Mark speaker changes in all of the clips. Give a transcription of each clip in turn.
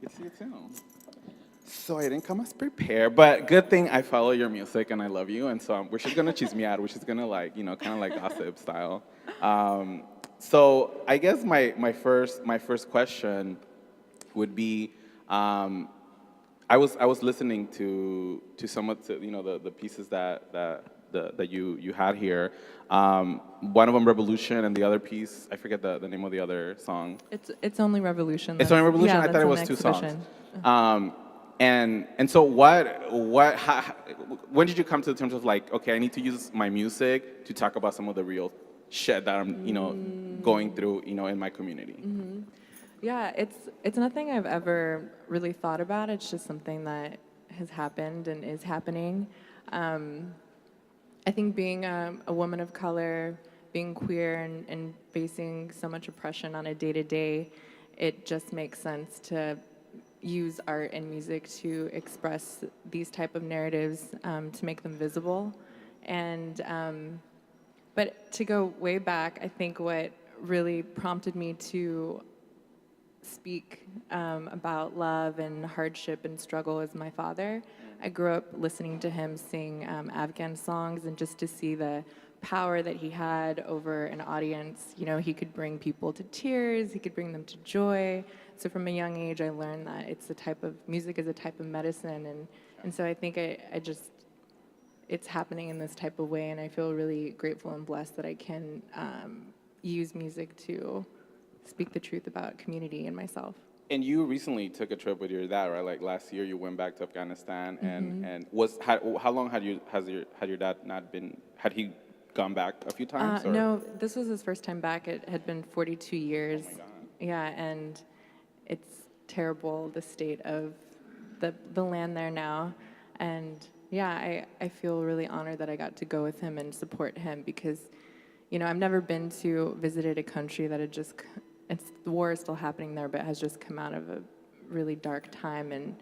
Speaker 1: Good to see you too. So I didn't come as prepared, but good thing I follow your music and I love you, and so we're just gonna chismear, which is gonna like kind of like gossip style. Um, so I guess my first question would be, um, I was listening to some of the pieces that you had here. One of them Revolution, and the other piece I forget the name of the other song.
Speaker 2: It's only Revolution.
Speaker 1: It's only Revolution.
Speaker 2: Yeah,
Speaker 1: I thought
Speaker 2: that's
Speaker 1: it
Speaker 2: an
Speaker 1: was two songs.
Speaker 2: exhibition.
Speaker 1: Um, and so when did you come to the terms of like, okay, I need to use my music to talk about some of the real shit that I'm going through in my community.
Speaker 2: Yeah, it's nothing I've ever really thought about. It's just something that has happened and is happening. I think being a woman of color, being queer, and facing so much oppression on a day-to-day, it just makes sense to use art and music to express these type of narratives, to make them visible. And but to go way back, I think what really prompted me to speak about love and hardship and struggle is my father. I grew up listening to him sing Afghan songs, and just to see the power that he had over an audience. He could bring people to tears, he could bring them to joy. So from a young age, I learned that music is a type of medicine, and so I think I just, it's happening in this type of way, and I feel really grateful and blessed that I can use music to speak the truth about community and myself.
Speaker 1: And you recently took a trip with your dad, right? Like last year, you went back to Afghanistan, and how long had your dad not been? Had he gone back a few times? Or?
Speaker 2: No, this was his first time back. It had been 42 years.
Speaker 1: Oh my God.
Speaker 2: Yeah, and it's terrible, the state of the land there now. And yeah, I feel really honored that I got to go with him and support him, because I've never been to visited a country that had just, the war is still happening there, but has just come out of a really dark time. And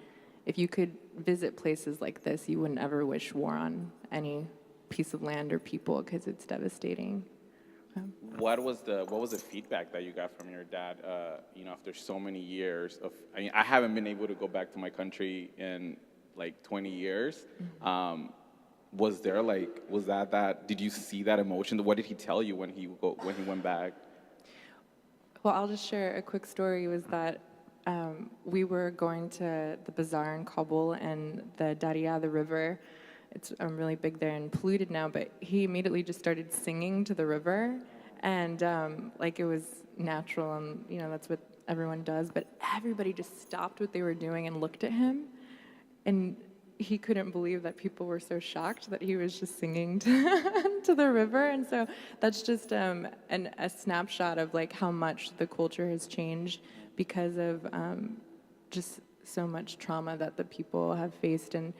Speaker 2: if you could visit places like this, you wouldn't ever wish war on any piece of land or people, because it's devastating.
Speaker 1: What was the feedback that you got from your dad? After so many years of, I haven't been able to go back to my country in like 20 years.
Speaker 2: Mm-hmm.
Speaker 1: Was that did you see that emotion? What did he tell you when he went back?
Speaker 2: Well, I'll just share a quick story. Was that we were going to the bazaar in Kabul, and the Darya, the river, it's really big there and polluted now, but he immediately just started singing to the river, and like it was natural, and that's what everyone does, but everybody just stopped what they were doing and looked at him, and he couldn't believe that people were so shocked that he was just singing to the river. And so that's just a snapshot of like how much the culture has changed because of just so much trauma that the people have faced. And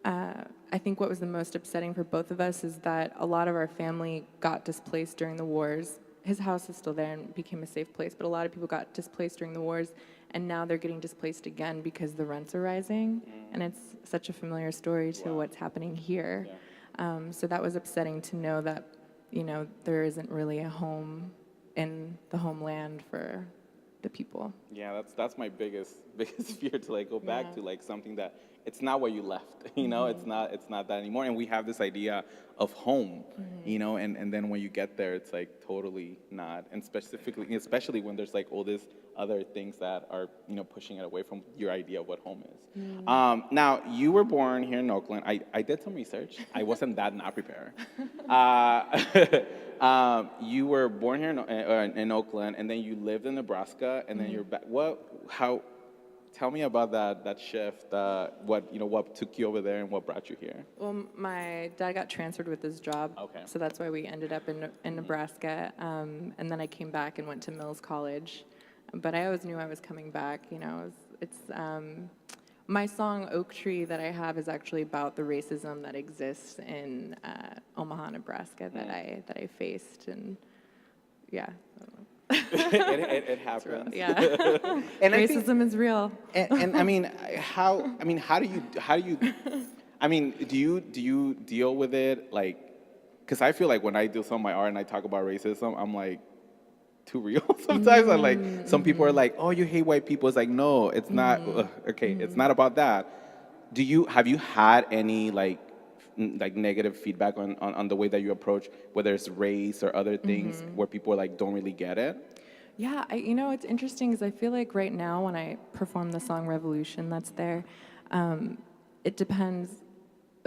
Speaker 2: I think what was the most upsetting for both of us is that a lot of our family got displaced during the wars. His house is still there and became a safe place, but a lot of people got displaced during the wars, and now they're getting displaced again because the rents are rising, and it's such a familiar story to what's happening here. Yeah. So that was upsetting to know that, there isn't really a home in the homeland for the people.
Speaker 1: Yeah, that's my biggest fear, to like go back to like something that it's not where you left, it's not that anymore. And we have this idea of home, and then when you get there, it's like totally not. And especially when there's like all these other things that are, pushing it away from your idea of what home is. Now, you were born here in Oakland. I did some research. I wasn't that not prepared. You were born here in Oakland, and then you lived in Nebraska, and then you're back. Tell me about that shift. What took you over there, and what brought you here?
Speaker 2: Well, my dad got transferred with his job, so that's why we ended up in Nebraska. And then I came back and went to Mills College, but I always knew I was coming back. It's my song "Oak Tree" that I have is actually about the racism that exists in Omaha, Nebraska, that I faced, and yeah.
Speaker 1: it happens.
Speaker 2: Yeah.
Speaker 1: And
Speaker 2: racism is real.
Speaker 1: And how do you deal with it? Like, because I feel like when I do some of my art and I talk about racism, I'm like, too real sometimes. And like some people are like, "Oh, you hate white people." It's like, no, it's not. Okay, it's not about that. Have you had any like negative feedback on the way that you approach whether it's race or other things where people like don't really get it?
Speaker 2: Yeah, it's interesting because I feel like right now when I perform the song Revolution that's there, it depends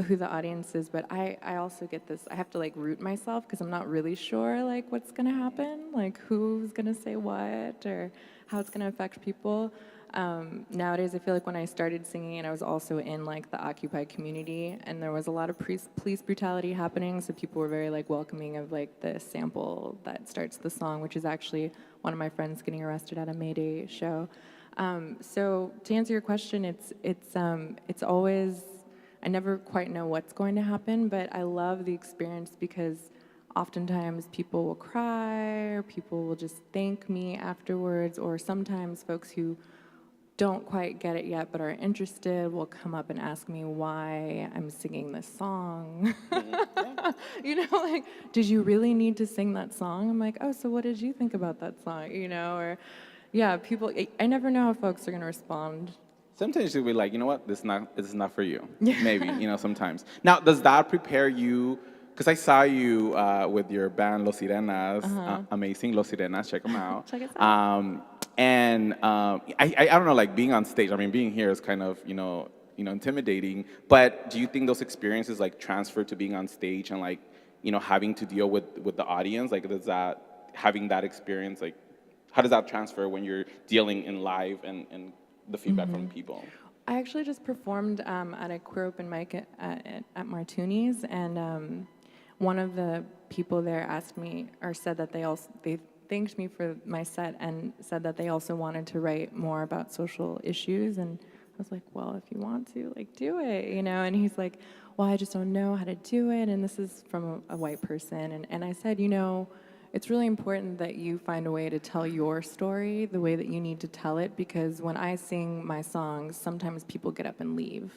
Speaker 2: who the audience is, but I also get this, I have to like root myself because I'm not really sure like what's gonna happen, like who's gonna say what or how it's gonna affect people. Nowadays, I feel like when I started singing and I was also in like the Occupy community and there was a lot of police brutality happening, so people were very like welcoming of like the sample that starts the song, which is actually one of my friends getting arrested at a May Day show. So to answer your question, it's always, I never quite know what's going to happen, but I love the experience because oftentimes people will cry or people will just thank me afterwards, or sometimes folks who don't quite get it yet but are interested will come up and ask me why I'm singing this song. Like, did you really need to sing that song? I'm like, oh, so what did you think about that song? Or yeah, people, I never know how folks are going to respond.
Speaker 1: Sometimes you'll be like, you know what, this is not for you.
Speaker 2: Yeah.
Speaker 1: Maybe, sometimes. Now, does that prepare you? Because I saw you with your band Los Sirenas, amazing Los Sirenas, check them out.
Speaker 2: Check us out.
Speaker 1: I don't know, like being on stage. I mean, being here is kind of intimidating. But do you think those experiences like transfer to being on stage and like having to deal with the audience? Like, does that having that experience like how does that transfer when you're dealing in live and the feedback from people?
Speaker 2: I actually just performed at a queer open mic at Martuni's, and one of the people there asked me, or said that they thanked me for my set and said that they also wanted to write more about social issues, and I was like, well, if you want to, like, do it, and he's like, well, I just don't know how to do it, and this is from a white person, and I said, it's really important that you find a way to tell your story the way that you need to tell it, because when I sing my songs, sometimes people get up and leave,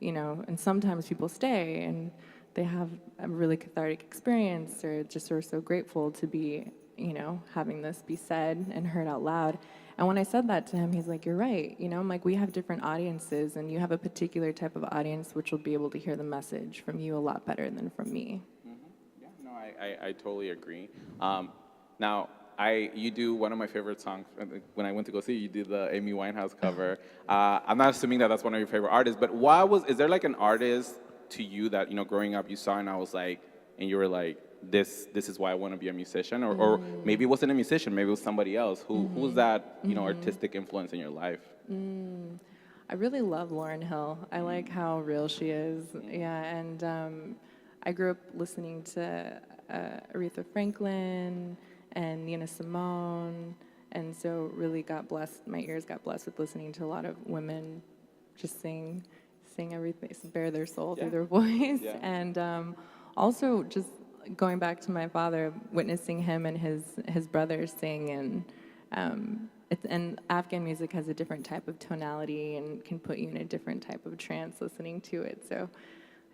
Speaker 2: and sometimes people stay and they have a really cathartic experience or just are so grateful to be, having this be said and heard out loud. And when I said that to him, he's like, you're right. I'm like, we have different audiences and you have a particular type of audience which will be able to hear the message from you a lot better than from me.
Speaker 1: I totally agree. Now, you do one of my favorite songs. When I went to go see you, did the Amy Winehouse cover. I'm not assuming that that's one of your favorite artists, but is there like an artist to you that, growing up you saw and I was like, and you were like, this is why I want to be a musician? Or maybe it wasn't a musician, maybe it was somebody else. Who was that, artistic influence in your life?
Speaker 2: I really love Lauryn Hill. I like how real she is. Yeah, and I grew up listening to Aretha Franklin and Nina Simone, and so really my ears got blessed with listening to a lot of women just sing everything, bare their soul through their voice, and also just going back to my father, witnessing him and his brothers sing, and Afghan music has a different type of tonality and can put you in a different type of trance listening to it. So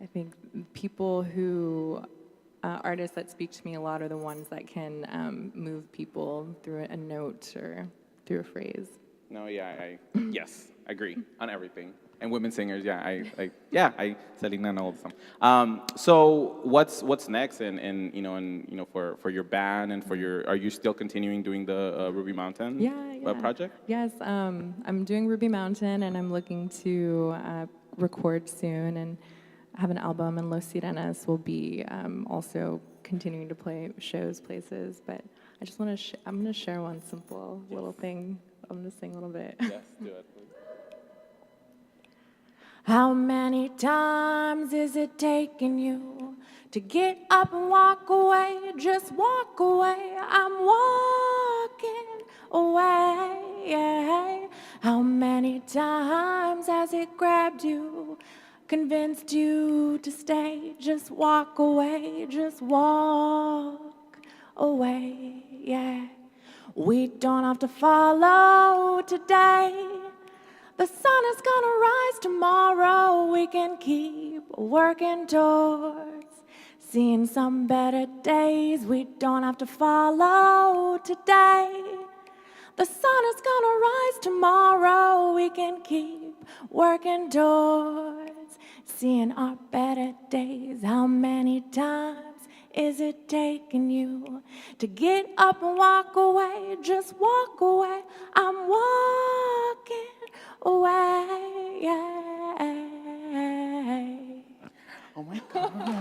Speaker 2: I think people artists that speak to me a lot are the ones that can move people through a note or through a phrase.
Speaker 1: No, yeah, yes, I agree on everything. And women singers, I Selena all the time. So what's next, and for your band and are you still continuing doing the Ruby Mountain project?
Speaker 2: Yes, I'm doing Ruby Mountain, and I'm looking to record soon and have an album, and Los Sirenas will be also continuing to play shows, places. But I just want to I'm going to share one simple little thing. I'm going to sing a little bit.
Speaker 1: Yes, do it, please.
Speaker 2: How many times is it taking you to get up and walk away? Just walk away. I'm walking away. How many times has it grabbed you, convinced you to stay? Just walk away. Just walk away. Yeah. We don't have to follow today. The sun is gonna rise tomorrow. We can keep working towards seeing some better days. We don't have to follow today. The sun is gonna rise tomorrow. We can keep working towards seeing our better days. How many times is it taking you to get up and walk away? Just walk away. I'm walking away.
Speaker 1: Oh my God.